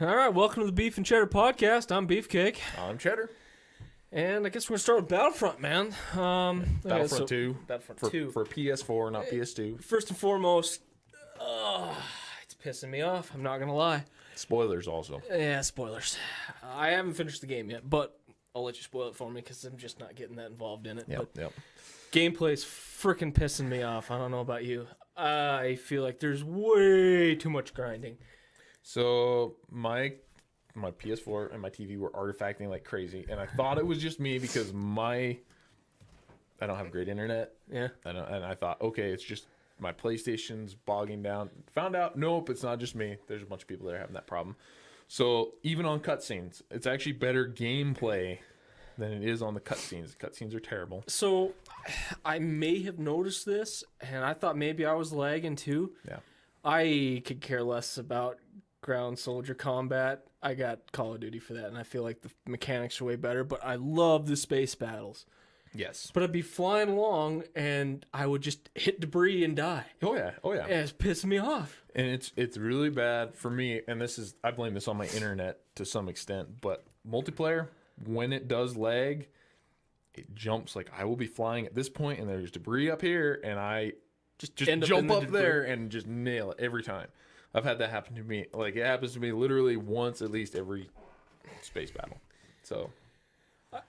All right, welcome to the Beef N Chetter podcast. I'm Beefcake, I'm Cheddar. and I guess we're gonna start with Battlefront, man. Battlefront 2. Battlefront 2. For PS4, not PS2. First and foremost, it's pissing me off. I'm not gonna lie. Spoilers also. Yeah, spoilers. I haven't finished the game yet, but I'll let you spoil it for me because I'm just not getting that involved in it. But Yep. gameplay's freaking pissing me off. I don't know about you. I feel like there's way too much grinding. So my PS4 and my TV were artifacting like crazy, and I thought it was just me because I don't have great internet. Yeah. And I thought, okay, it's just my PlayStation's bogging down. Found out, nope, it's not just me. There's a bunch of people that are having that problem. So even on cutscenes, it's actually better gameplay than it is on the cutscenes. The cutscenes are terrible. So I may have noticed this, and I thought maybe I was lagging too. Yeah. I could care less about ground soldier combat. I got Call of Duty for that, and I feel like the mechanics are way better, but I love the space battles. Yes. But I'd be flying along, and I would just hit debris and die. Oh yeah. And it's pissing me off. And it's really bad for me, and I blame this on my internet to some extent, but multiplayer, when it does lag, it jumps. Like I will be flying at this point and there's debris up here, and I just jump up there and just nail it every time. I've had that happen to me. Like it happens to me literally once at least every space battle. So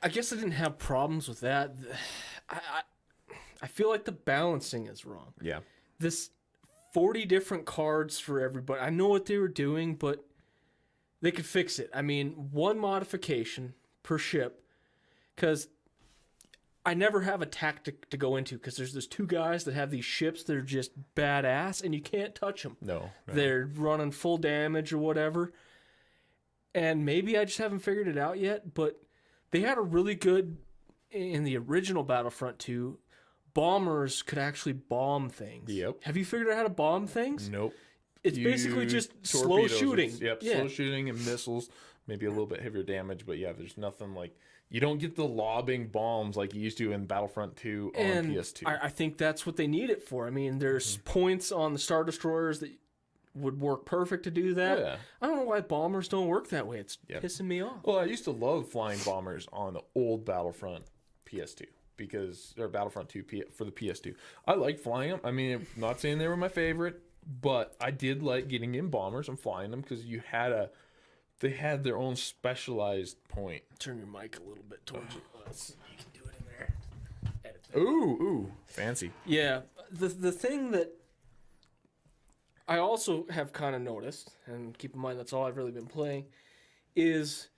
I guess I didn't have problems with that. I feel like the balancing is wrong. yeah. This 40 different cards for everybody. I know what they were doing, but they could fix it. I mean, one modification per ship, because I never have a tactic to go into, because there's two guys that have these ships that are just badass, and you can't touch them. No. They're running full damage or whatever. And maybe I just haven't figured it out yet, but they had a really good, in the original Battlefront 2, bombers could actually bomb things. Yep. Have you figured out how to bomb things? Nope. It's basically just slow Torpedoes. shooting. Slow shooting and missiles, maybe a little bit heavier damage, but yeah, there's nothing like you don't get the lobbing bombs like you used to in Battlefront 2 on PS2. I think that's what they need it for. I mean, there's points on the Star Destroyers that would work perfect to do that. Oh, yeah. I don't know why bombers don't work that way. It's pissing me off. Well, I used to love flying bombers on the old Battlefront PS2 or Battlefront 2 for the PS2. I like flying them. I mean, I'm not saying they were my favorite, but I did like getting in bombers and flying them because they had their own specialized point. Turn your mic a little bit towards you. You can do it in there. Edit that. Ooh, fancy. Yeah, the thing that I also have kind of noticed, and keep in mind that's all I've really been playing, is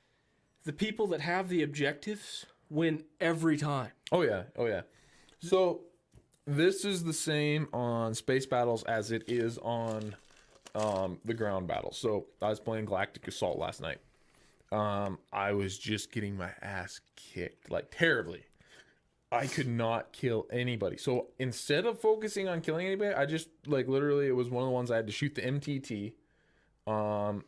the people that have the objectives win every time. Oh yeah. So this is the same on space battles as it is on the ground battles. So I was playing Galactic Assault last night. I was just getting my ass kicked like terribly. I could not kill anybody. So instead of focusing on killing anybody, I just like literally it was one of the ones I had to shoot the MTT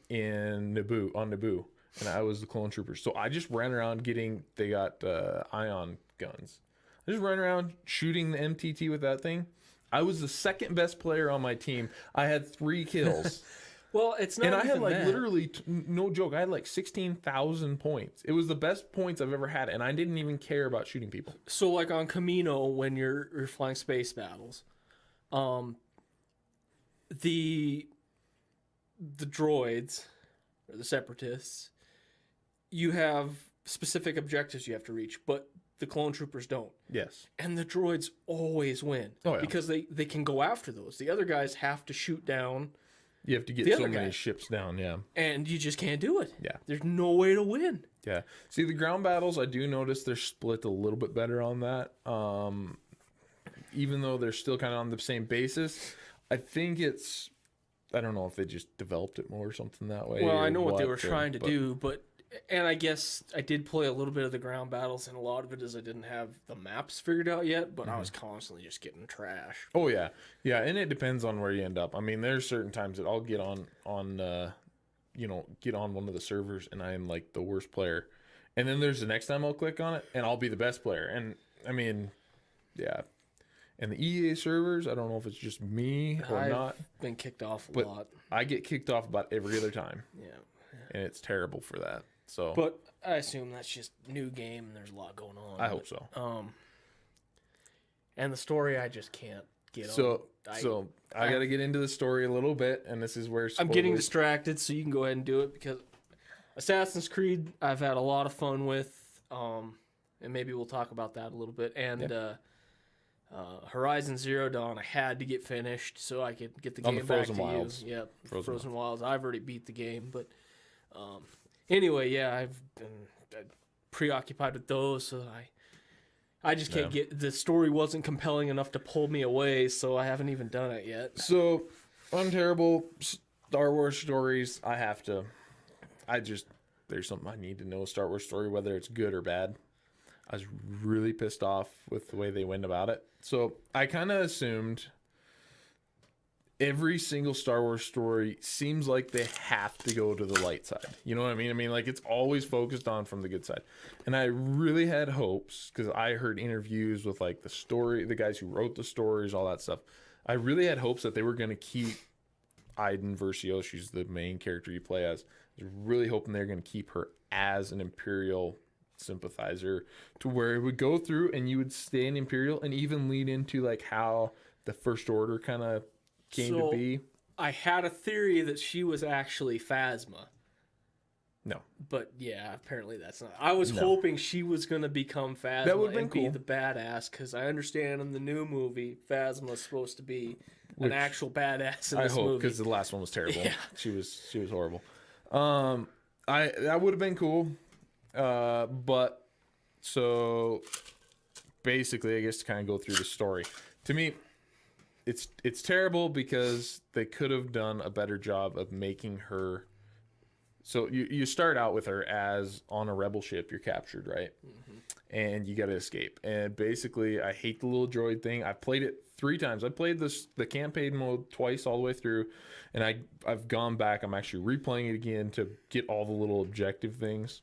in Naboo. And I was the clone troopers. So I just ran around they got ion guns. I just ran around shooting the MTT with that thing. I was the second best player on my team. I had 3 kills. Well, it's not. And I even had like that. literally, no joke, I had like 16,000 points. It was the best points I've ever had. And I didn't even care about shooting people. So like on Camino, when you're flying space battles, the droids or the separatists, you have specific objectives you have to reach, but the clone troopers don't. Yes. And the droids always win. Oh, yeah. Because they can go after those. The other guys have to shoot down. You have to get so many ships down, yeah. And you just can't do it. Yeah. There's no way to win. Yeah. See, the ground battles, I do notice they're split a little bit better on that. Even though they're still kind of on the same basis, I think I don't know if they just developed it more or something that way. Well, I know what they were trying to do, and I guess I did play a little bit of the ground battles, and a lot of it is I didn't have the maps figured out yet, but I was constantly just getting trash. Oh, yeah. Yeah, and it depends on where you end up. I mean, there's certain times that I'll get on one of the servers, and I am like the worst player. And then there's the next time I'll click on it, and I'll be the best player. And, I mean, yeah. And the EA servers, I don't know if it's just me or not. I've been kicked off a but lot. I get kicked off about every other time. Yeah. and it's terrible for that. So, But I assume that's just new game and there's a lot going on. I hope so. And the story I just can't get So on. I got to get into the story a little bit, and this is where I'm getting distracted, so you can go ahead and do it because Assassin's Creed I've had a lot of fun with, and maybe we'll talk about that a little bit. And Horizon Zero Dawn I had to get finished so I could get the game back Frozen to Wilds. you. Yep, Frozen Wilds. I've already beat the game, but anyway, yeah, I've been preoccupied with those, so I just can't get the story wasn't compelling enough to pull me away, so I haven't even done it yet. So, on terrible Star Wars stories, there's something I need to know a Star Wars story, whether it's good or bad. I was really pissed off with the way they went about it. So, I kind of assumed every single Star Wars story seems like they have to go to the light side. You know what I mean? I mean, like, it's always focused on from the good side. And I really had hopes, because I heard interviews with, like, the guys who wrote the stories, all that stuff. I really had hopes that they were going to keep Iden Versio, she's the main character you play as. I was really hoping they're going to keep her as an Imperial sympathizer, to where it would go through and you would stay an Imperial and even lead into, like, how the First Order kind of came to be. I had a theory that she was actually Phasma. No. But yeah, apparently that's not. I was hoping she was going to become Phasma That would've been and cool. be the badass, because I understand in the new movie, Phasma's supposed to be an actual badass in this movie. I hope, because the last one was terrible. Yeah. She was horrible. That would have been cool. But so basically, I guess to kind of go through the story. To me, it's terrible because they could have done a better job of making her. So you start out with her as on a rebel ship. You're captured, right? Mm-hmm. And you got to escape. And basically, I hate the little droid thing. I've played it 3 times. I played the campaign mode twice all the way through, and I've gone back. I'm actually replaying it again to get all the little objective things.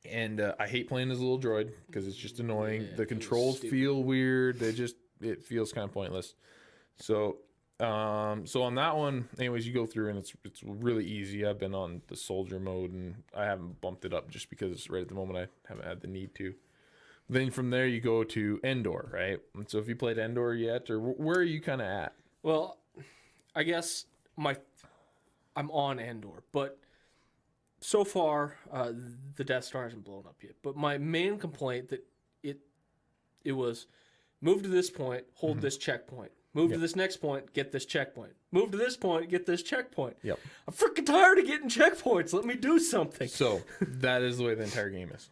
And I hate playing as a little droid because it's just annoying. The controls feel weird. It feels kind of pointless. So on that one, anyways, you go through and it's really easy. I've been on the soldier mode and I haven't bumped it up just because right at the moment I haven't had the need to. Then from there you go to Endor, right? And so if you played Endor yet, or where are you kind of at? Well, I guess I'm on Endor, but so far the Death Star hasn't blown up yet. But my main complaint that it was move to this point, hold this checkpoint. Move to this next point, get this checkpoint. Move to this point, get this checkpoint. Yep. I'm freaking tired of getting checkpoints. Let me do something. So that is the way the entire game is.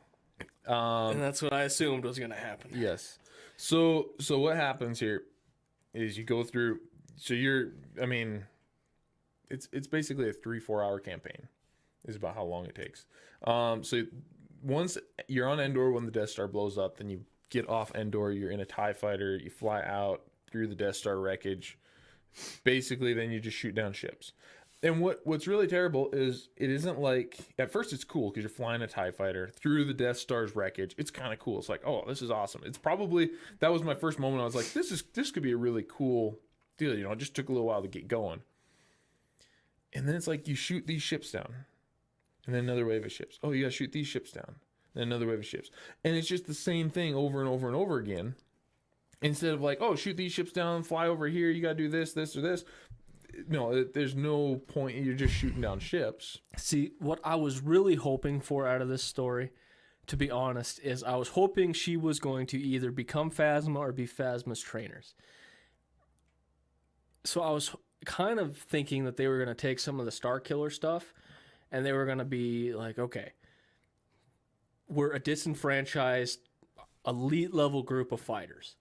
And that's what I assumed was going to happen. Yes. So what happens here is you go through. So it's basically a 3-4 hour campaign. Is about how long it takes. So once you're on Endor, when the Death Star blows up, then you get off Endor. You're in a TIE fighter. You fly out through the Death Star wreckage. Basically, then you just shoot down ships. And what's really terrible is it isn't like, at first it's cool because you're flying a TIE fighter through the Death Star's wreckage. It's kind of cool. It's like, oh, this is awesome. It's probably, that was my first moment. I was like, this could be a really cool deal. You know, it just took a little while to get going. And then it's like you shoot these ships down. And then another wave of ships. Oh, you gotta shoot these ships down. Then another wave of ships. And it's just the same thing over and over and over again. Instead of like, oh, shoot these ships down, fly over here, you gotta do this, this, or this. No, there's no point. You're just shooting down ships. See, what I was really hoping for out of this story, to be honest, is I was hoping she was going to either become Phasma or be Phasma's trainers. So I was kind of thinking that they were going to take some of the Star Killer stuff and they were going to be like, okay, we're a disenfranchised, elite level group of fighters.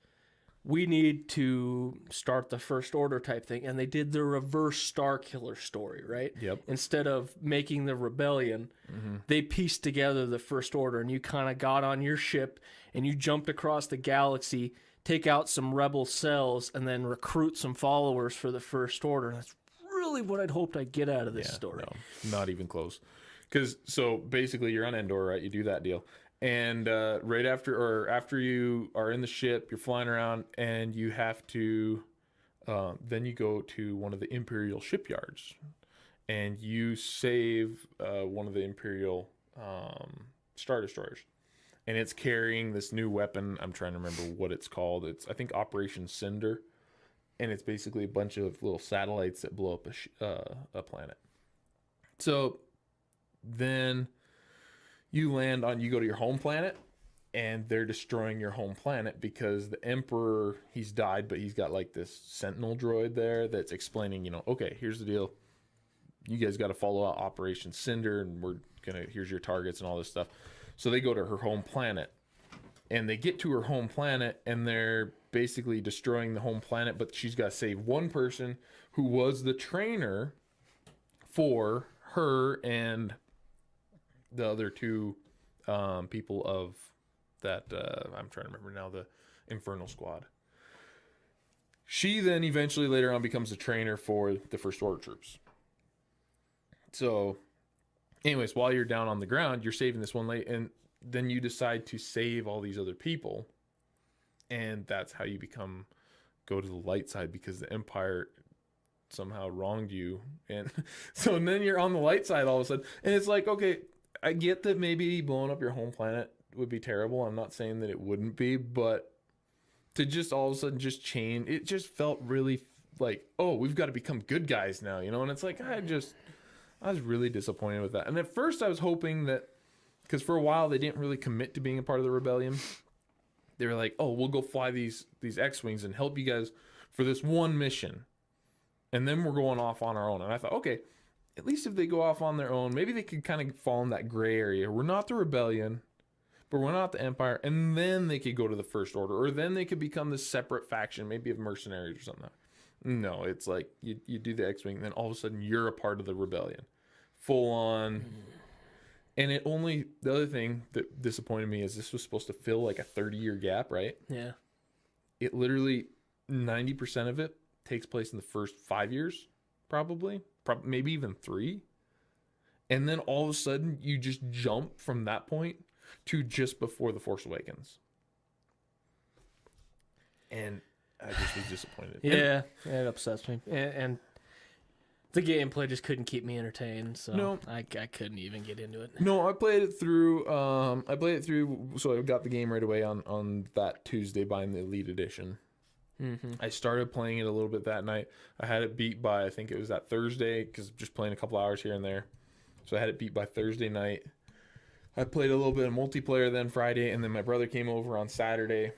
We need to start the First Order type thing. And they did the reverse Star Killer story, right? Yep. Instead of making the rebellion, they pieced together the First Order. And you kind of got on your ship and you jumped across the galaxy, take out some rebel cells, and then recruit some followers for the First Order. And that's really what I'd hoped I'd get out of this story. No, not even close. Because, so basically you're on Endor, right? You do that deal. And right after you are in the ship, you're flying around, and you have to, then you go to one of the Imperial shipyards, and you save one of the Imperial Star Destroyers. And it's carrying this new weapon. I'm trying to remember what it's called. It's, I think, Operation Cinder. And it's basically a bunch of little satellites that blow up a planet. So then you go to your home planet, and they're destroying your home planet because the Emperor, he's died, but he's got like this Sentinel droid there that's explaining, okay, here's the deal. You guys got to follow out Operation Cinder, and here's your targets and all this stuff. So they go to her home planet, and they get to her home planet, and they're basically destroying the home planet, but she's got to save one person who was the trainer for her and the other two people of that, I'm trying to remember now, the Infernal Squad. She then eventually later on becomes a trainer for the First Order troops. So anyways, while you're down on the ground, you're saving this one lady, and then you decide to save all these other people, and that's how you go to the light side, because the Empire somehow wronged you, and so then you're on the light side all of a sudden, and it's like, okay, I get that maybe blowing up your home planet would be terrible. I'm not saying that it wouldn't be, but to just all of a sudden just change, it just felt really like, oh, we've got to become good guys now, and it's like, I was really disappointed with that. And at first I was hoping that, because for a while they didn't really commit to being a part of the rebellion. They were like, oh, we'll go fly these X-Wings and help you guys for this one mission. And then we're going off on our own. And I thought, okay, at least if they go off on their own, maybe they could kind of fall in that gray area. We're not the rebellion, but we're not the Empire. And then they could go to the First Order, or then they could become this separate faction, maybe of mercenaries or something. No, it's like you do the X-Wing, and then all of a sudden you're a part of the rebellion. Full on. And the other thing that disappointed me is this was supposed to fill like a 30-year gap, right? Yeah. It literally, 90% of it takes place in the first 5 years, probably maybe even 3. And then all of a sudden you just jump from that point to just before The Force Awakens. And I just was disappointed. Yeah, it upsets me. And the gameplay just couldn't keep me entertained, so No. I couldn't even get into it. No, I played it through. So I got the game right away on that Tuesday, buying the Elite Edition. Mm-hmm. I started playing it a little bit that night. I had it beat by, I think it was that Thursday, because just playing a couple hours here and there. So I had it beat by Thursday night. I played a little bit of multiplayer then Friday, and then my brother came over on Saturday.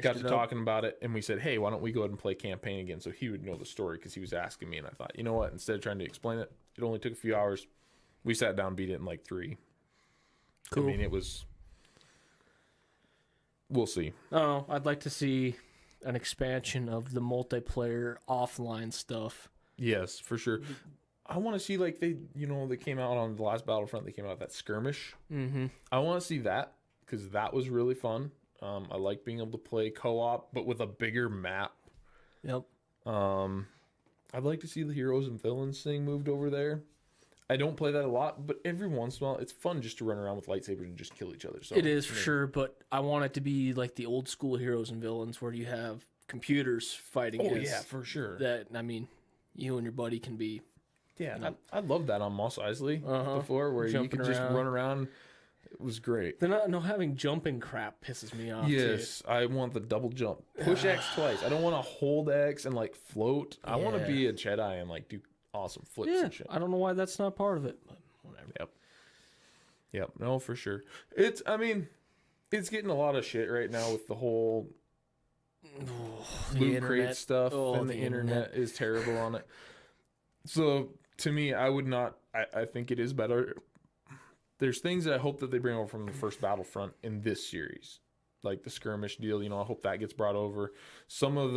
Got to talking about it, and we said, hey, why don't we go ahead and play campaign again, so he would know the story, because he was asking me, and I thought, you know what, instead of trying to explain it, it only took a few hours. We sat down and beat it in like 3. Cool. I mean, we'll see. Oh, I'd like to see an expansion of the multiplayer offline stuff. Yes, for sure. I want to see, like, they came out on the last Battlefront, they came out with that skirmish. Mm-hmm. I want to see that, because that was really fun. I like being able to play co-op, but with a bigger map. Yep. I'd like to see the heroes and villains thing moved over there. I don't play that a lot, but every once in a while, it's fun just to run around with lightsabers and just kill each other. So it is for sure, but I want it to be like the old school heroes and villains where you have computers fighting. Oh yeah, for sure. That, I mean, you and your buddy can be. Yeah, I loved that on Mos Eisley before, where you could just run around. It was great. Having jumping crap pisses me off. Yes, too. I want the double jump. Push X twice. I don't want to hold X and like float. I want to be a Jedi and like do awesome flips and shit. I don't know why that's not part of it, but whatever. Yep. No, for sure. It's getting a lot of shit right now with the whole loot crate stuff, and the internet is terrible on it. So to me, I would not. I think it is better. There's things that I hope that they bring over from the first Battlefront in this series, like the skirmish deal. I hope that gets brought over. Some of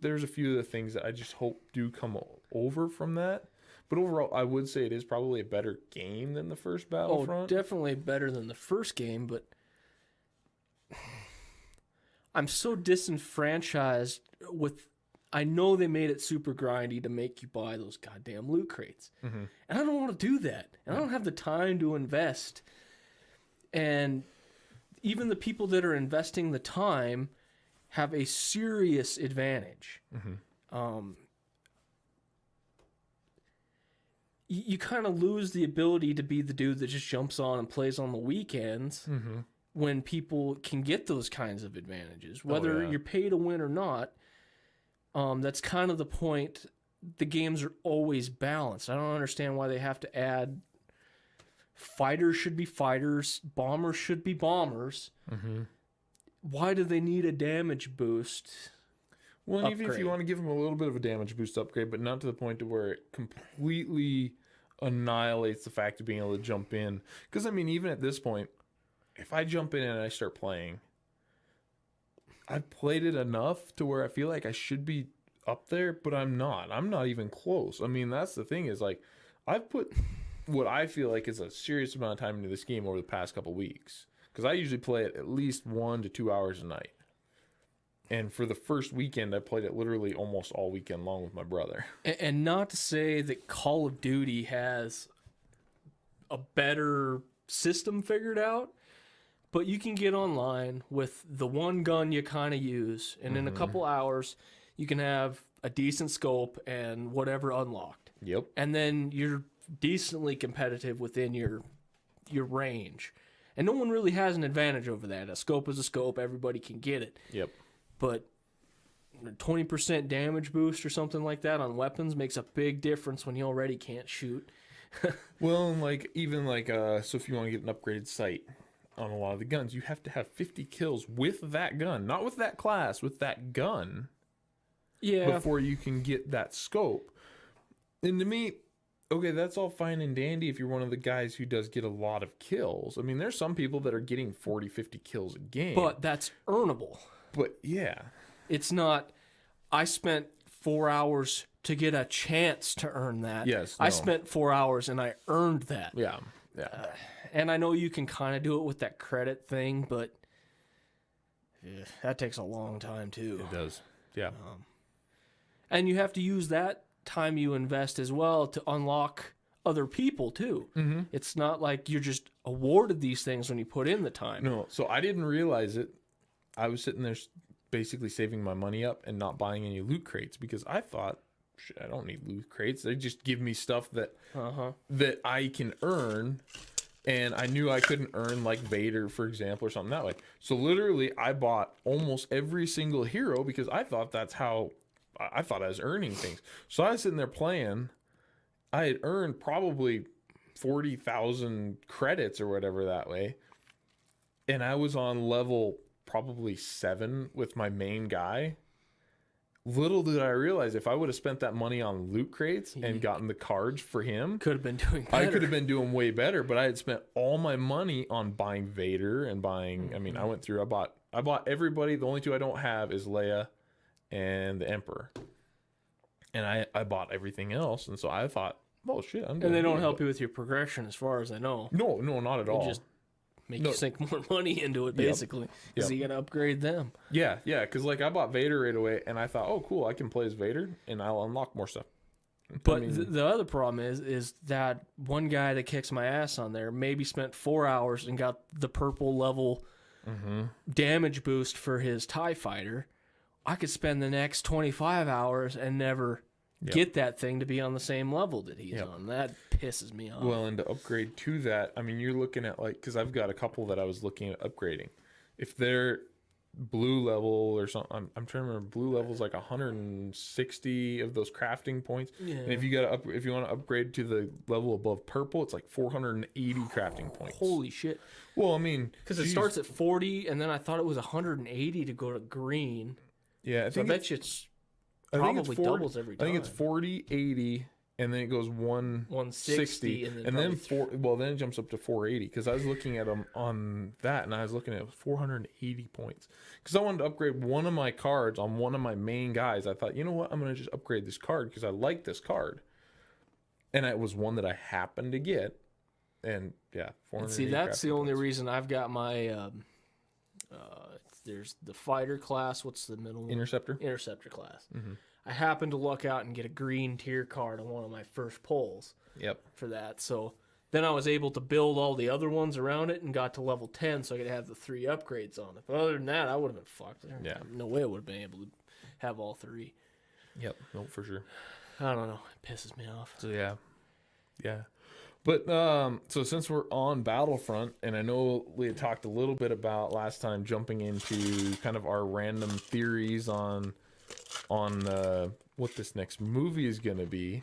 there's a few of the things that I just hope do come over from that. But overall, I would say it is probably a better game than the first Battlefront. Oh, definitely better than the first game, but I'm so disenfranchised with. I know they made it super grindy to make you buy those goddamn loot crates. Mm-hmm. And I don't want to do that. And I don't have the time to invest. And even the people that are investing the time have a serious advantage. Mm-hmm. you kind of lose the ability to be the dude that just jumps on and plays on the weekends when people can get those kinds of advantages, whether you're pay to win or not. That's kind of the point. The games are always balanced. I don't understand why they have to add fighters should be fighters, bombers should be bombers. Why do they need a damage boost? Well, and even if you want to give them a little bit of a damage boost upgrade, but not to the point to where it completely annihilates the fact of being able to jump in. Because, I mean, even at this point, if I jump in and I start playing, I've played it enough to where I feel like I should be up there, but I'm not. I'm not even close. I mean, that's the thing is, like, I've put what I feel like is a serious amount of time into this game over the past couple weeks. Because I usually play it at least 1 to 2 hours a night. And for the first weekend, I played it literally almost all weekend long with my brother. And not to say that Call of Duty has a better system figured out, but you can get online with the one gun you kind of use, and in a couple hours, you can have a decent scope and whatever unlocked. Yep. And then you're decently competitive within your range. And no one really has an advantage over that. A scope is a scope. Everybody can get it. Yep. But 20% damage boost or something like that on weapons makes a big difference when you already can't shoot. Well, and like even like so if you want to get an upgraded sight on a lot of the guns, you have to have 50 kills with that gun, not with that class, with that gun. Yeah. Before you can get that scope. And to me, okay, that's all fine and dandy if you're one of the guys who does get a lot of kills. I mean, there's some people that are getting 40, 50 kills a game. But that's earnable. But yeah. It's not, I spent 4 hours to get a chance to earn that. Yes. I spent 4 hours and I earned that. Yeah. Yeah. And I know you can kind of do it with that credit thing, but that takes a long time too. It does. Yeah. And you have to use that time you invest as well to unlock other people too. It's not like you're just awarded these things when you put in the time. No, so I didn't realize it. I was sitting there basically saving my money up and not buying any loot crates because I thought, shit, I don't need loot crates. They just give me stuff that that I can earn. And I knew I couldn't earn like Vader, for example, or something that way. So literally I bought almost every single hero because I thought that's how I thought I was earning things. So I was sitting there playing. I had earned probably 40,000 credits or whatever that way. And I was on level probably 7 with my main guy. Little did I realize if I would have spent that money on loot crates and gotten the cards for him, Could have been doing better. I could have been doing way better. But I had spent all my money on buying Vader and buying. I mean, I went through. I bought everybody. The only two I don't have is Leia and the Emperor. And I bought everything else. And so I thought, oh shit, I'm. And they don't help you with your progression, as far as I know. No, not at all. Just make you sink more money into it, basically, because you got to upgrade them. Yeah, because like I bought Vader right away, and I thought, oh, cool, I can play as Vader, and I'll unlock more stuff. But the other problem is that one guy that kicks my ass on there maybe spent 4 hours and got the purple level damage boost for his TIE fighter. I could spend the next 25 hours and never get that thing to be on the same level that he's on. That pisses me off. Well, and to upgrade to that, I mean, you're looking at like, because I've got a couple that I was looking at upgrading. If they're blue level or something, I'm trying to remember. Blue level is like 160 of those crafting points. Yeah. And if you if you want to upgrade to the level above purple, it's like 480 crafting points. Holy shit! Well, I mean, because it starts at 40, and then I thought it was 180 to go to green. Yeah, I bet you it's probably doubles every time. I think it's 40, 80, and then it goes 160, and then then it jumps up to 480. Because I was looking at them on that, and I was looking at 480 points. Because I wanted to upgrade one of my cards on one of my main guys. I thought, you know what, I'm going to just upgrade this card because I like this card, and it was one that I happened to get, and yeah, 480. See, that's the only reason I've got my. There's the fighter class. What's the middle one? Interceptor class. I happened to luck out and get a green tier card on one of my first pulls. For that. So then I was able to build all the other ones around it and got to level 10 so I could have the 3 upgrades on it. But other than that, I would have been fucked. No way I would have been able to have all 3. No, for sure. I don't know. It pisses me off. So yeah. Yeah. But so since we're on Battlefront, and I know we had talked a little bit about last time jumping into kind of our random theories on what this next movie is gonna be,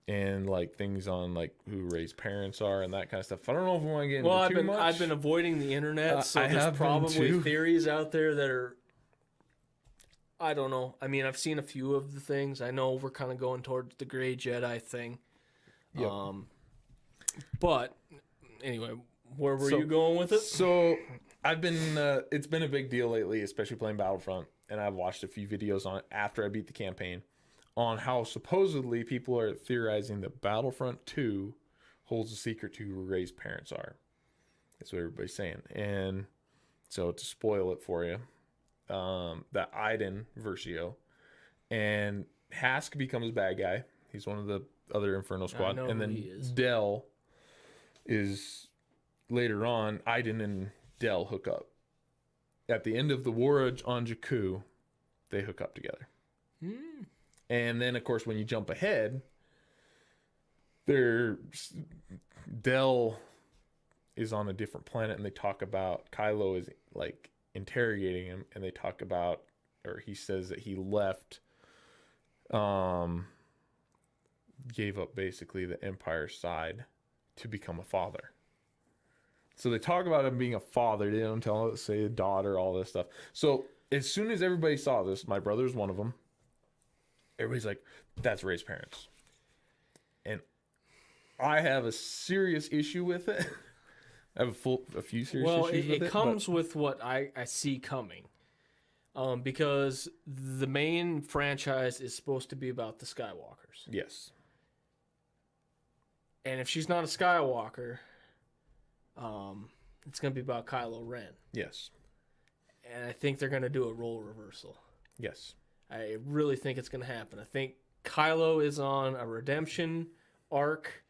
and like things on like who Ray's parents are and that kind of stuff. I don't know if we want to get into too much. I've been avoiding the internet, so I there's have been probably too. theories out there that are. I don't know. I mean, I've seen a few of the things. I know we're kind of going towards the Gray Jedi thing. Yep. But anyway, where were you going with it? So I've been it's been a big deal lately, especially playing Battlefront, and I've watched a few videos on it after I beat the campaign on how supposedly people are theorizing that Battlefront 2 holds a secret to who Ray's parents are. That's what everybody's saying. And so to spoil it for you, that Iden Versio and Hask becomes bad guy. He's one of the other Inferno Squad, and then Del is later on. Iden and Del hook up at the end of the war on Jakku. They hook up together, and then of course when you jump ahead, Del is on a different planet, and they talk about Kylo is like interrogating him, and they talk about, or he says that he left, gave up basically the Empire side to become a father. So they talk about him being a father. They don't say a daughter, all this stuff. So as soon as everybody saw this, my brother's one of them. Everybody's like, "That's Ray's parents," and I have a serious issue with it. I have a few serious issues with it. It comes with what I see coming. Because the main franchise is supposed to be about the Skywalkers. Yes. And if she's not a Skywalker, it's going to be about Kylo Ren. Yes. And I think they're going to do a role reversal. Yes. I really think it's going to happen. I think Kylo is on a redemption arc,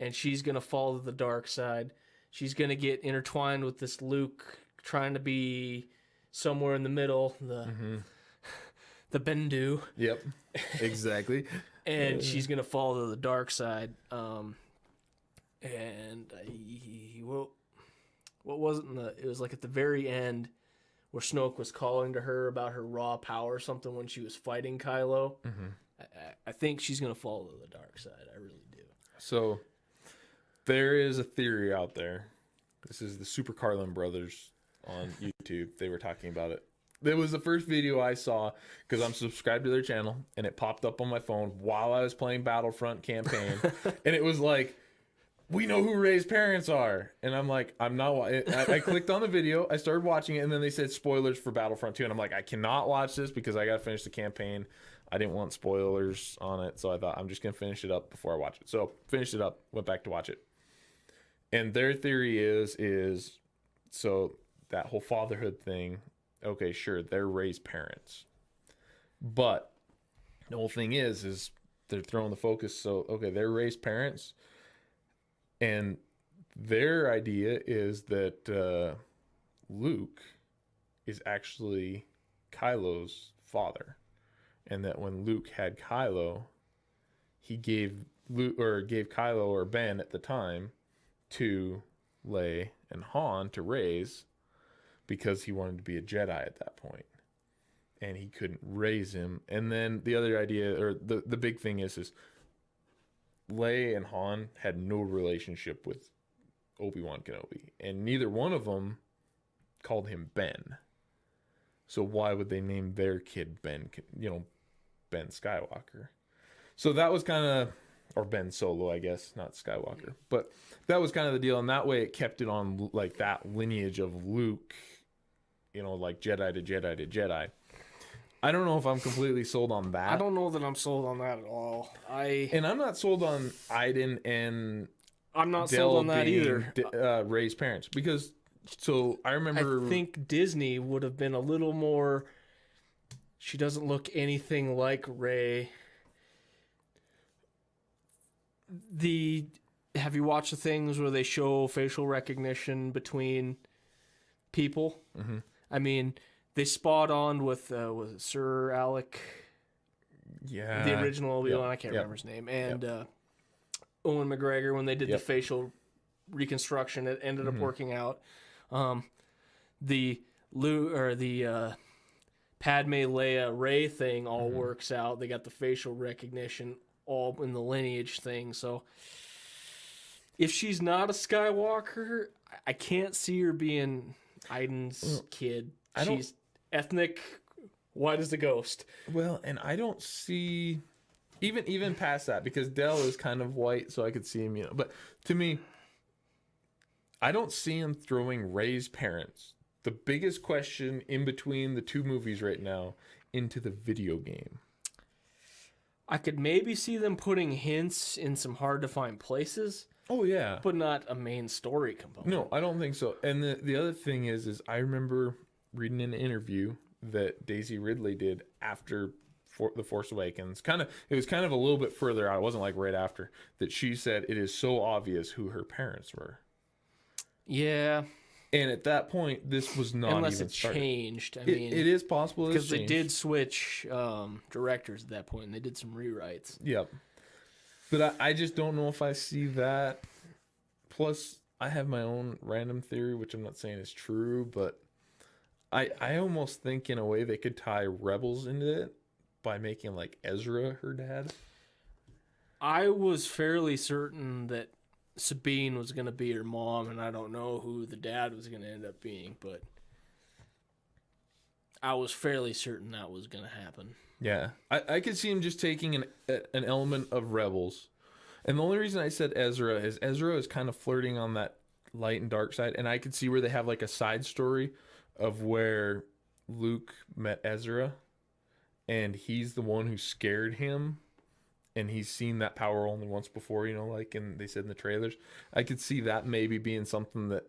and she's going to fall to the dark side. She's going to get intertwined with this Luke trying to be somewhere in the middle, the Bendu. Yep. Exactly. And she's going to fall to the dark side. What was it it was like at the very end where Snoke was calling to her about her raw power or something when she was fighting Kylo. I think she's going to fall to the dark side. I really do. So there is a theory out there. This is the Super Carlin brothers on YouTube. They were talking about it. It was the first video I saw because I'm subscribed to their channel, and it popped up on my phone while I was playing Battlefront campaign. And it was like, "We know who Ray's parents are." And I'm like, I'm not. I clicked on the video, I started watching it, and then they said spoilers for Battlefront 2. And I'm like, I cannot watch this because I got to finish the campaign. I didn't want spoilers on it. So I thought I'm just going to finish it up before I watch it. So finished it up, went back to watch it. And their theory is so that whole fatherhood thing, okay, sure, they're Ray's parents. But the whole thing is they're throwing the focus. So, okay, they're Ray's parents. And their idea is that Luke is actually Kylo's father. And that when Luke had Kylo, he gave Kylo or Ben at the time to Leia and Han to raise because he wanted to be a Jedi at that point. And he couldn't raise him. And then the other idea, or the big thing is Leia and Han had no relationship with Obi-Wan Kenobi. And neither one of them called him Ben. So why would they name their kid Ben, Ben Skywalker? So that was kind of, or Ben Solo, I guess, not Skywalker. But that was kind of the deal. And that way it kept it on like that lineage of Luke, like Jedi to Jedi to Jedi. I don't know if I'm completely sold on that. I don't know that I'm sold on that at all. And I'm not sold on Iden and I'm not Del sold on that being either. Ray's parents. Because, so I remember... I think Disney would have been a little more... She doesn't look anything like Ray. Have you watched the things where they show facial recognition between people? Mm-hmm. I mean, they spot on with was it Sir Alec? Yeah. The original Obi-Wan. Yep. I can't remember his name. And Owen McGregor when they did Yep. the facial reconstruction. It ended up working out. The Padme Leia Rey thing all works out. They got the facial recognition all in the lineage thing. So if she's not a Skywalker, I can't see her being Aiden's kid. She's ethnic, white as a ghost. Well, and I don't see even past that, because Dell is kind of white, so I could see him, But to me, I don't see him throwing Rey's parents, the biggest question in between the two movies right now, into the video game. I could maybe see them putting hints in some hard to find places. Oh yeah, But not a main story component. no, I don't think so. And the other thing is I remember reading an interview that Daisy Ridley did after The Force Awakens. It was kind of a little bit further out. It wasn't like right after, that she said it is so obvious who her parents were. Yeah. And at that point, this was not Unless even it started. changed. I It mean, is possible because they did switch directors at that point, and they did some rewrites. Yep. But I just don't know if I see that. Plus, I have my own random theory, which I'm not saying is true, but I almost think in a way they could tie Rebels into it by making like Ezra her dad. I was fairly certain that Sabine was going to be her mom, and I don't know who the dad was going to end up being, but I was fairly certain that was going to happen. Yeah, I could see him just taking an element of Rebels. And the only reason I said Ezra is kind of flirting on that light and dark side, and I could see where they have like a side story of where Luke met Ezra, and he's the one who scared him, and he's seen that power only once before, like they said in the trailers. I could see that maybe being something that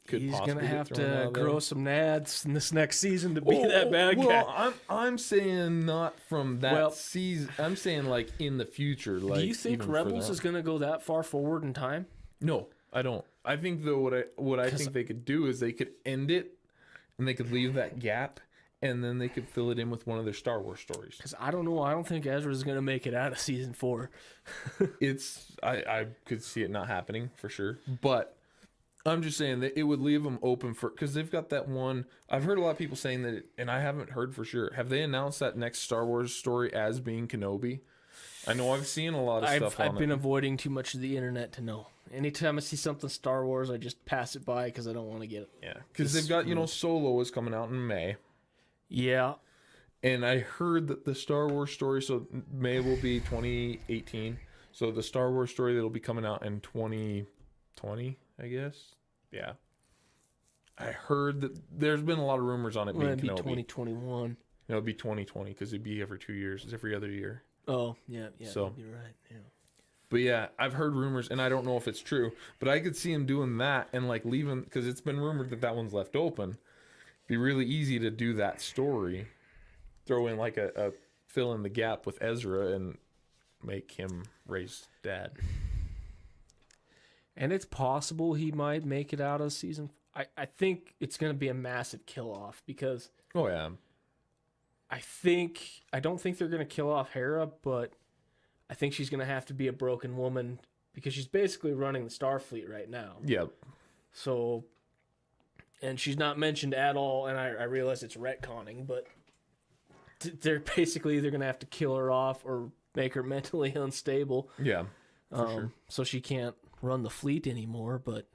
could He's possibly going to get have thrown out to of there. grow some nads in this next season to be that bad guy. Well, I'm saying not from that Well, season. I'm saying like in the future. Like, do you think even Rebels further is going to go that far forward in time? on. No, I don't. I think though what I think they could do is they could end it, and they could leave that gap, and then they could fill it in with one of their Star Wars stories. Because I don't know. I don't think Ezra's going to make it out of season 4. I could see it not happening for sure, but I'm just saying that it would leave them open for, because they've got that one. I've heard a lot of people saying that, and I haven't heard for sure. Have they announced that next Star Wars story as being Kenobi? I know I've seen a lot of stuff on I've been avoiding too much of the internet to know. Anytime I see something Star Wars, I just pass it by because I don't want to get it. Yeah, because they've got, Solo is coming out in May. Yeah. And I heard that the Star Wars story, so May will be 2018. So the Star Wars story that'll be coming out in 2020, I guess. Yeah. I heard that there's been a lot of rumors on it being It'd be Kenobi. 2021. It'll be 2020 because it'd be every 2 years. It's every other year. Oh, yeah. So- you're right. Yeah. But yeah, I've heard rumors, and I don't know if it's true, but I could see him doing that and like leaving, because it's been rumored that one's left open. Be really easy to do that story, throw in like a fill in the gap with Ezra and make him Rey's dad. And it's possible he might make it out of season. I think it's going to be a massive kill off because Oh yeah, I don't think they're going to kill off Hera, but I think she's going to have to be a broken woman because she's basically running the Starfleet right now. yep, So, and she's not mentioned at all, and I realize it's retconning, but they're basically either going to have to kill her off or make her mentally unstable. yeah, for sure. So she can't run the fleet anymore, but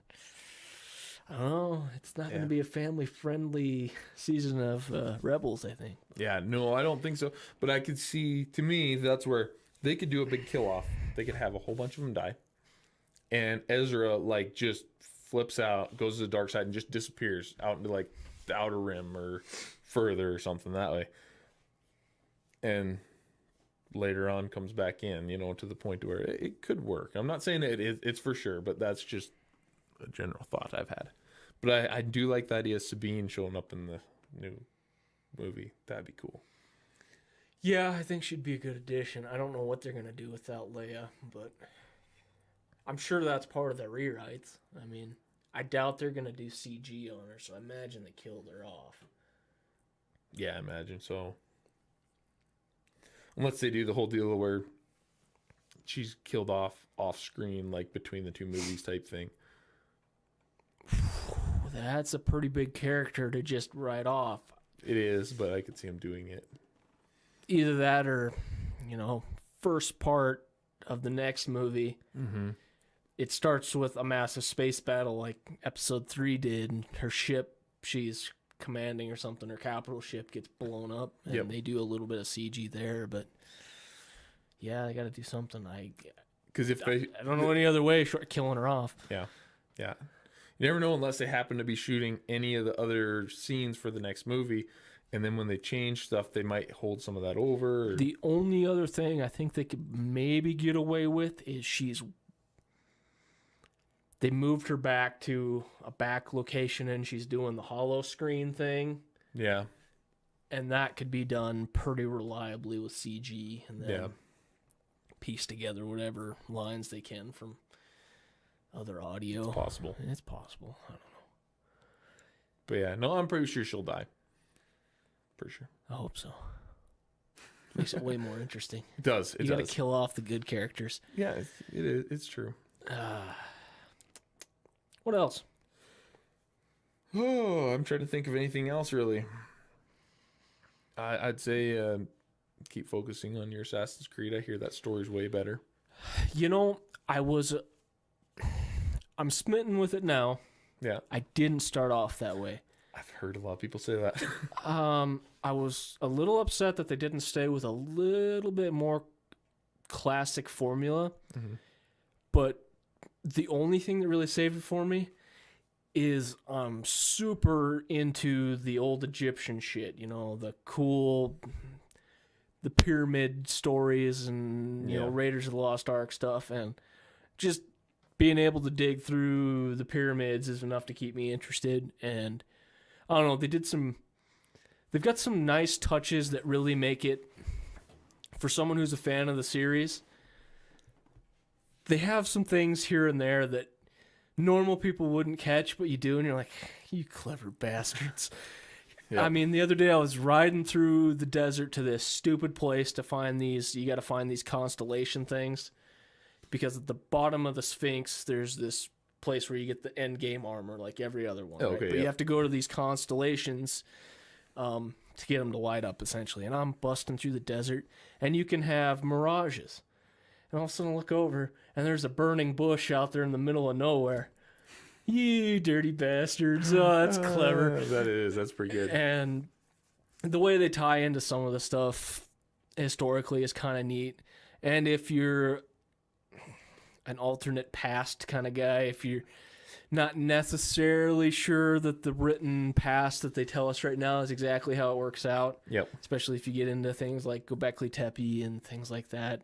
I don't know. It's not going Yeah. to be a family-friendly season of Rebels, I think. Yeah, no, I don't think so. But I could see, to me, that's where they could do a big kill off. They could have a whole bunch of them die, and Ezra like just flips out, goes to the dark side, and just disappears out into like the outer rim or further or something that way. And later on comes back in, to the point where it could work. I'm not saying it's for sure, but that's just a general thought I've had. But I do like the idea of Sabine showing up in the new movie. That'd be cool. Yeah, I think she'd be a good addition. I don't know what they're going to do without Leia, but I'm sure that's part of the rewrites. I mean, I doubt they're going to do CG on her, so I imagine they killed her off. Yeah, I imagine so. Unless they do the whole deal where she's killed off screen, like between the two movies type thing. That's a pretty big character to just write off. It is, but I could see him doing it. Either that or, first part of the next movie, it starts with a massive space battle like episode 3 did, and her ship she's commanding or something, her capital ship gets blown up, and they do a little bit of CG there, but yeah, they got to do something. Because I don't know any other way short of killing her off. Yeah. You never know unless they happen to be shooting any of the other scenes for the next movie, and then when they change stuff, they might hold some of that over. The only other thing I think they could maybe get away with is they moved her back to a back location and she's doing the hollow screen thing. Yeah. And that could be done pretty reliably with CG and then piece together whatever lines they can from other audio. It's possible. It's possible. I don't know. But yeah, no, I'm pretty sure she'll die. For sure. I hope so. Makes it way more interesting. It does. You got to kill off the good characters. Yeah, it is. It's true. What else? Oh, I'm trying to think of anything else, really. I'd say keep focusing on your Assassin's Creed. I hear that story's way better. I'm smitten with it now. Yeah. I didn't start off that way. I've heard a lot of people say that. I was a little upset that they didn't stay with a little bit more classic formula. Mm-hmm. But the only thing that really saved it for me is I'm super into the old Egyptian shit, the pyramid stories and, Raiders of the Lost Ark stuff. And just being able to dig through the pyramids is enough to keep me interested. And I don't know, they've got some nice touches that really make it, for someone who's a fan of the series, they have some things here and there that normal people wouldn't catch, but you do, and you're like, you clever bastards. Yep. I mean, the other day I was riding through the desert to this stupid place to find you got to find these constellation things, because at the bottom of the Sphinx, there's this place where you get the end game armor like every other one. Okay, right? But you have to go to these constellations to get them to light up, essentially. And I'm busting through the desert, and you can have mirages. And all of a sudden I look over, and there's a burning bush out there in the middle of nowhere. You dirty bastards. Oh, that's clever. That's pretty good. And the way they tie into some of the stuff historically is kind of neat. And if you're an alternate past kind of guy, if you're not necessarily sure that the written past that they tell us right now is exactly how it works out, especially if you get into things like Göbekli Tepe and things like that,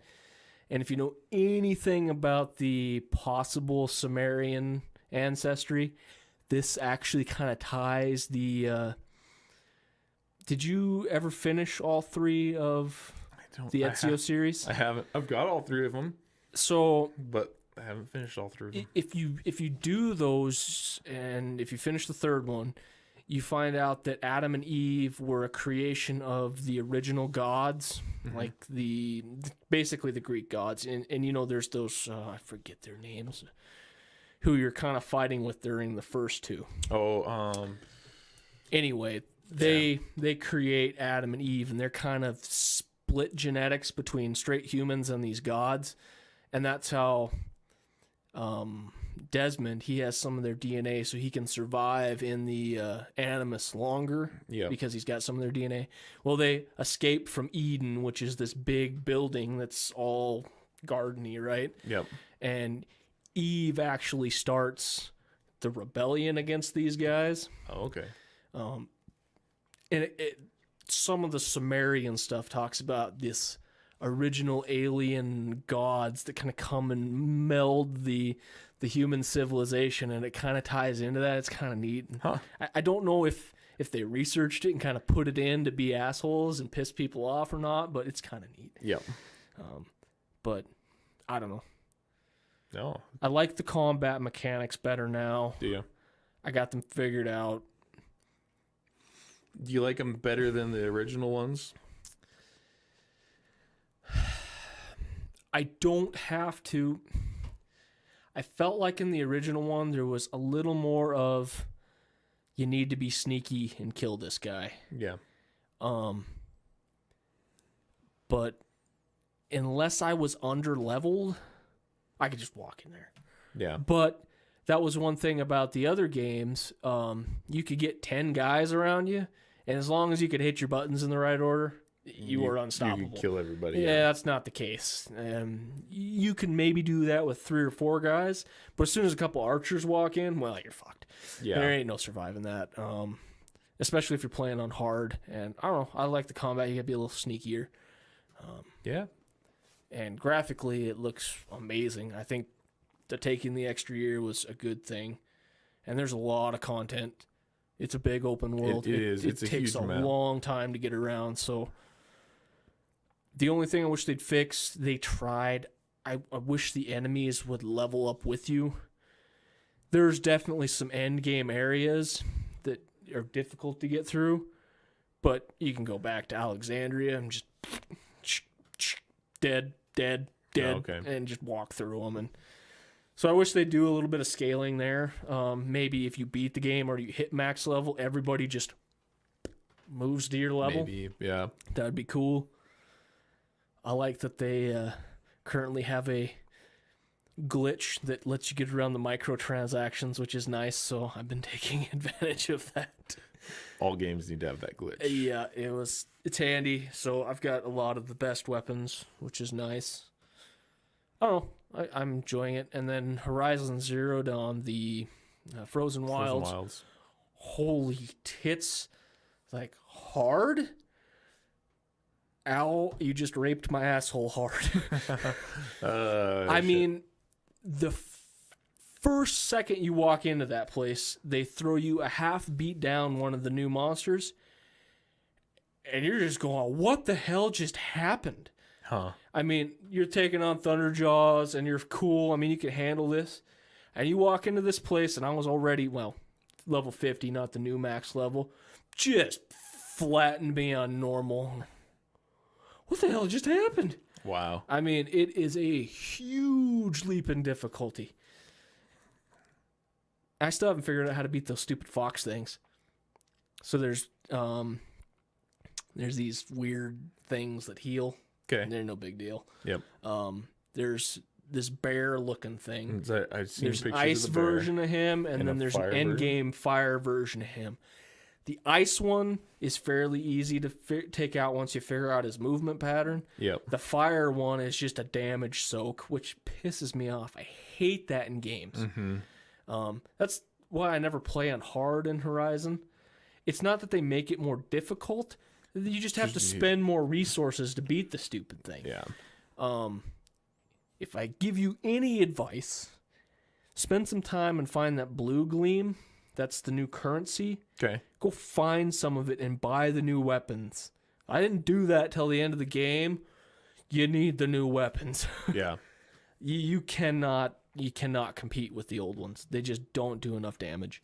and if you know anything about the possible Sumerian ancestry, this actually kind of ties the did you ever finish all 3 of the Ezio series? I haven't. I've got all 3 of them. So, but I haven't finished all 3 of them. If you do those, and if you finish the 3rd one, you find out that Adam and Eve were a creation of the original gods, like basically the Greek gods, and there's those I forget their names, who you're kind of fighting with during the first 2. Anyway, they create Adam and Eve, and they're kind of split genetics between straight humans and these gods. And that's how Desmond, he has some of their DNA, so he can survive in the Animus longer because he's got some of their DNA. Well, they escape from Eden, which is this big building that's all gardeny, right? Yep. And Eve actually starts the rebellion against these guys. Oh, okay. And some of the Sumerian stuff talks about this original alien gods that kind of come and meld the human civilization, and it kind of ties into that. It's kind of neat. Huh. I don't know if they researched it and kind of put it in to be assholes and piss people off or not, but it's kind of neat. Yep. But I don't know. No. I like the combat mechanics better now. Do you? I got them figured out. Do you like them better than the original ones? I don't have to. I felt like in the original one there was a little more of you need to be sneaky and kill this guy. Yeah. But unless I was under leveled, I could just walk in there. Yeah. But that was one thing about the other games. You could get 10 guys around you, and as long as you could hit your buttons in the right order, you were unstoppable. You could kill everybody. Yeah, that's not the case. You can maybe do that with 3 or 4 guys, but as soon as a couple archers walk in, well, you're fucked. Yeah. There ain't no surviving that. Especially if you're playing on hard. And I don't know, I like the combat. You gotta be a little sneakier. Yeah. And graphically, it looks amazing. I think taking the extra year was a good thing. And there's a lot of content. It's a big open world. It is. It's it a takes huge a amount. long time to get around. So the only thing I wish they'd fix, they tried. I wish the enemies would level up with you. There's definitely some end game areas that are difficult to get through, but you can go back to Alexandria and just dead, okay. and just walk through them. And so I wish they'd do a little bit of scaling there. Maybe if you beat the game or you hit max level, everybody just moves to your level. Maybe, yeah. That'd be cool. I like that they currently have a glitch that lets you get around the microtransactions, which is nice. So I've been taking advantage of that. All games need to have that glitch. Yeah, it's handy. So I've got a lot of the best weapons, which is nice. I don't know. I'm enjoying it. And then Horizon Zero Dawn, the Frozen Wilds. Holy tits. Like, hard? Ow, you just raped my asshole hard. I mean, the first second you walk into that place, they throw you a half beat down one of the new monsters, and you're just going, what the hell just happened? Huh. I mean, you're taking on Thunderjaws, and you're cool. I mean, you can handle this. And you walk into this place, and I was already, level 50, not the new max level, just flattened me on normal. What the hell just happened? Wow. I mean, it is a huge leap in difficulty. I still haven't figured out how to beat those stupid fox things. So there's these weird things that heal. Okay. They're no big deal. Yep. There's this bear-looking thing. I've seen There's an pictures ice of the bear. version of him, and then there's an end-game fire version of him. The ice one is fairly easy to take out once you figure out his movement pattern. Yep. The fire one is just a damage soak, which pisses me off. I hate that in games. Mm-hmm. That's why I never play on hard in Horizon. It's not that they make it more difficult. You just have to spend more resources to beat the stupid thing. Yeah. If I give you any advice, spend some time and find that blue gleam. That's the new currency. Okay. Go find some of it and buy the new weapons. I didn't do that till the end of the game. You need the new weapons. Yeah. You cannot compete with the old ones. They just don't do enough damage.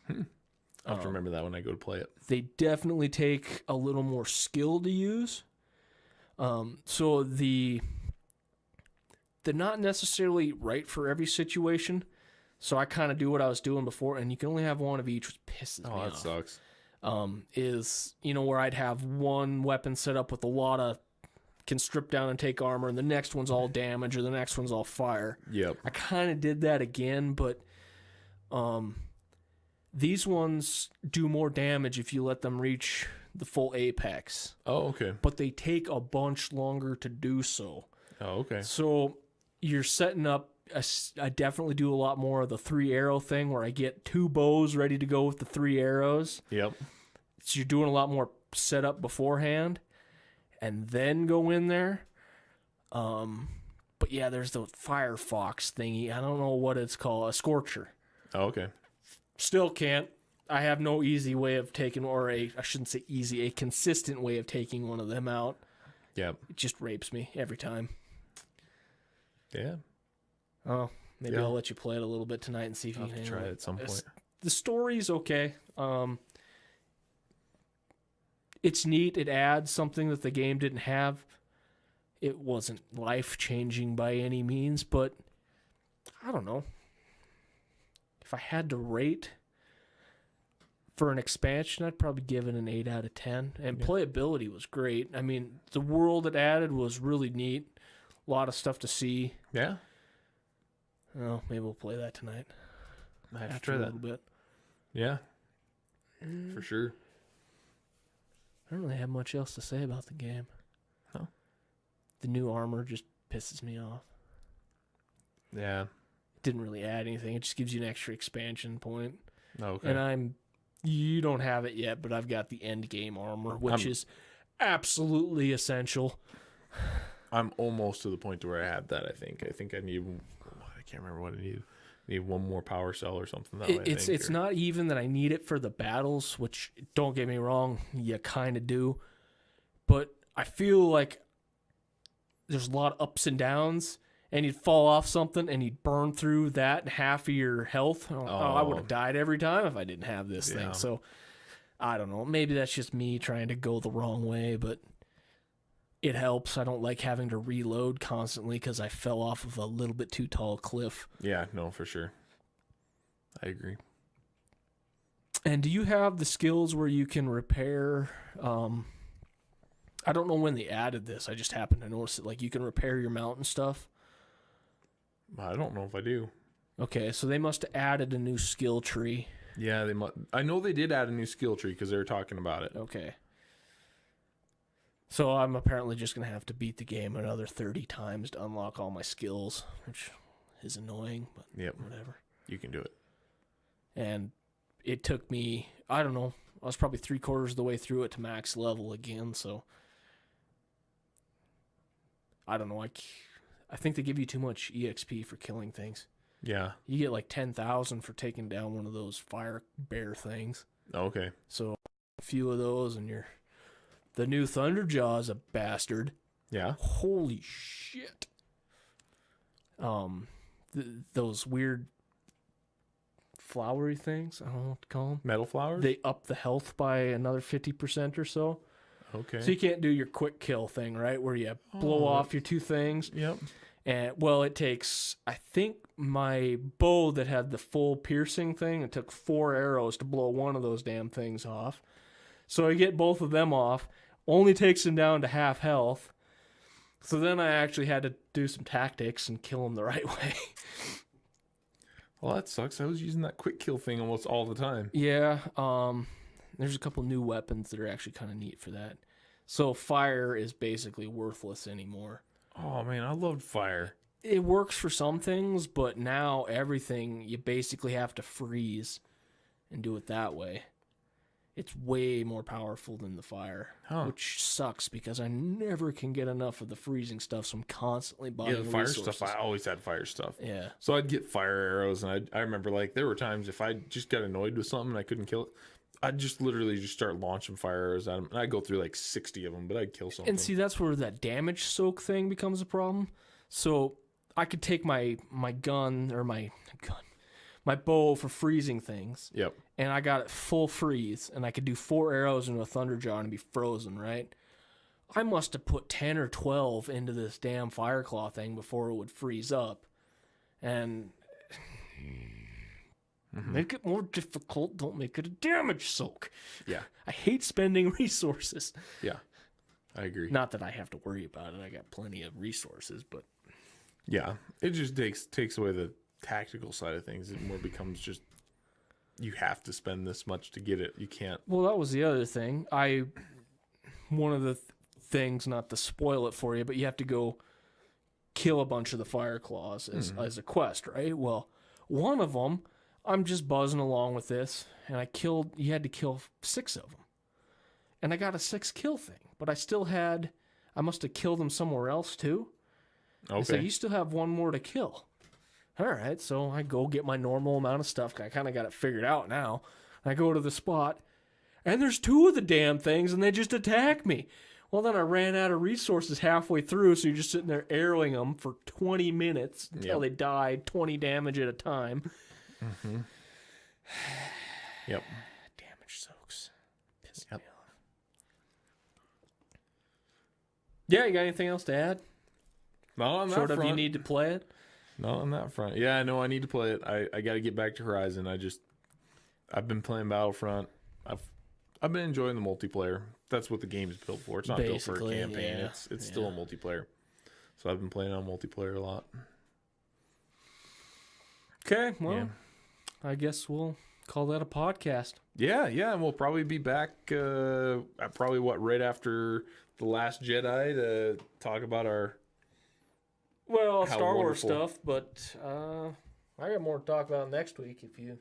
I'll have to remember that when I go to play it. They definitely take a little more skill to use. So they're not necessarily right for every situation. So I kind of do what I was doing before, and you can only have one of each, which pisses me off. Oh, that sucks. Is, where I'd have one weapon set up with a lot of can strip down and take armor, and the next one's all damage, or the next one's all fire. Yep. I kind of did that again, but these ones do more damage if you let them reach the full apex. Oh, okay. But they take a bunch longer to do so. Oh, okay. So you're setting up, I definitely do a lot more of the 3 arrow thing where I get 2 bows ready to go with the 3 arrows. Yep. So you're doing a lot more setup beforehand and then go in there. But yeah, there's the fire fox thingy. I don't know what it's called. A scorcher. Oh, okay. Still can't. I have no easy way of taking, I shouldn't say easy, a consistent way of taking one of them out. Yep. It just rapes me every time. Yeah. Oh, maybe Yeah. I'll let you play it a little bit tonight and see if you I'll can have to try handle it at some point. The story's okay. It's neat. It adds something that the game didn't have. It wasn't life-changing by any means, but I don't know. If I had to rate for an expansion, I'd probably give it an 8 out of 10. And playability was great. I mean, the world it added was really neat. A lot of stuff to see. Yeah. Oh, maybe we'll play that tonight. I have to After try a that. little bit. Yeah. For sure. I don't really have much else to say about the game. No. The new armor just pisses me off. Yeah. It didn't really add anything. It just gives you an extra expansion point. Okay. And you don't have it yet, but I've got the end game armor, which is absolutely essential. I'm almost to the point to where I had that, I think. I think I need, I can't remember what I need. I need one more power cell or something. It's not even that I need it for the battles, which, don't get me wrong, you kind of do. But I feel like there's a lot of ups and downs, and you'd fall off something, and you'd burn through that half of your health. I would have died every time if I didn't have this thing. So, I don't know. Maybe that's just me trying to go the wrong way, but it helps. I don't like having to reload constantly because I fell off of a little bit too tall cliff. Yeah, no, for sure. I agree. And do you have the skills where you can repair... I don't know when they added this. I just happened to notice it. Like, you can repair your mountain stuff. I don't know if I do. Okay, so they must have added a new skill tree. Yeah, they must. I know they did add a new skill tree because they were talking about it. Okay. So I'm apparently just going to have to beat the game another 30 times to unlock all my skills, which is annoying, but whatever. You can do it. And it took me, I don't know, I was probably 3/4 of the way through it to max level again, so I don't know. I think they give you too much EXP for killing things. Yeah. You get like 10,000 for taking down one of those fire bear things. Okay. So a few of those, and the new Thunderjaw's a bastard. Yeah. Holy shit. Those weird flowery things, I don't know what to call them. Metal flowers? They up the health by another 50% or so. Okay. So you can't do your quick kill thing, right? Where you blow off your two things. Yep. And well, it takes, I think my bow that had the full piercing thing, it took 4 arrows to blow one of those damn things off. So I get both of them off, only takes him down to half health. So then I actually had to do some tactics and kill him the right way. Well, that sucks. I was using that quick kill thing almost all the time. Yeah, there's a couple new weapons that are actually kind of neat for that. So fire is basically worthless anymore. Oh, man, I loved fire. It works for some things, but now everything, you basically have to freeze and do it that way. It's way more powerful than the fire, which sucks because I never can get enough of the freezing stuff, so I'm constantly buying the fire resources. stuff, I always had fire stuff. Yeah. So I'd get fire arrows, and I remember, like, there were times if I just got annoyed with something and I couldn't kill it, I'd just literally just start launching fire arrows at them, and I'd go through like 60 of them, but I'd kill something. And see, that's where that damage soak thing becomes a problem. So I could take my bow for freezing things. Yep. And I got it full freeze, and I could do 4 arrows into a Thunderjaw and be frozen, right? I must have put 10 or 12 into this damn Fireclaw thing before it would freeze up. And make it more difficult, don't make it a damage soak. Yeah. I hate spending resources. Yeah. I agree. Not that I have to worry about it. I got plenty of resources, but yeah, it just takes away the tactical side of things. It more becomes just you have to spend this much to get it. You can't. Well, that was the other thing. One of the things, not to spoil it for you, but you have to go kill a bunch of the Fireclaws as a quest, right? Well, one of them, I'm just buzzing along with this, and you had to kill 6 of them. And I got a 6 kill thing, but I must have killed them somewhere else too. Okay. So you still have 1 more to kill. All right, so I go get my normal amount of stuff. I kind of got it figured out now. I go to the spot, and there's 2 of the damn things, and they just attack me. Well, then I ran out of resources halfway through, so you're just sitting there arrowing them for 20 minutes until they died, 20 damage at a time. Mm-hmm. Yep. Damage soaks. Piss me off. Yeah, you got anything else to add? Not on that Short front. of you need to play it. Not on that front. Yeah, I know I need to play it. I got to get back to Horizon. I've been playing Battlefront. I've been enjoying the multiplayer. That's what the game is built for. It's not built for a Basically, campaign. yeah. It's still a multiplayer. So I've been playing on multiplayer a lot. Okay, well, Yeah. I guess we'll call that a podcast. Yeah, and we'll probably be back right after The Last Jedi to talk about our Well, How Star Wars wonderful. stuff, but I got more to talk about next week if you're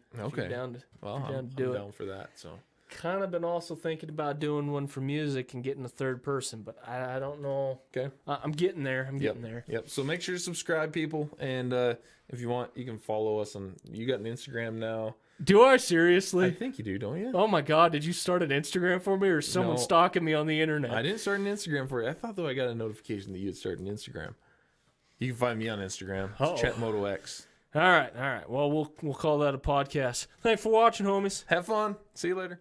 down to. Well, You're down I'm to do it. down for that. So Kind of been also thinking about doing one for music and getting a third person, but I don't know. okay. I'm getting there. I'm getting there. Yep. So make sure to subscribe, people, and if you want, you can follow us on. You got an Instagram now. Do I I seriously? think you do, don't you? Oh my God! Did you start an Instagram for me, or is someone No. stalking me on the internet? I didn't start an Instagram for you. I thought though I got a notification that you had started an Instagram. You can find me on Instagram. Uh-oh. It's ChetMotoX. All right. Well, we'll call that a podcast. Thanks for watching, homies. Have fun. See you later.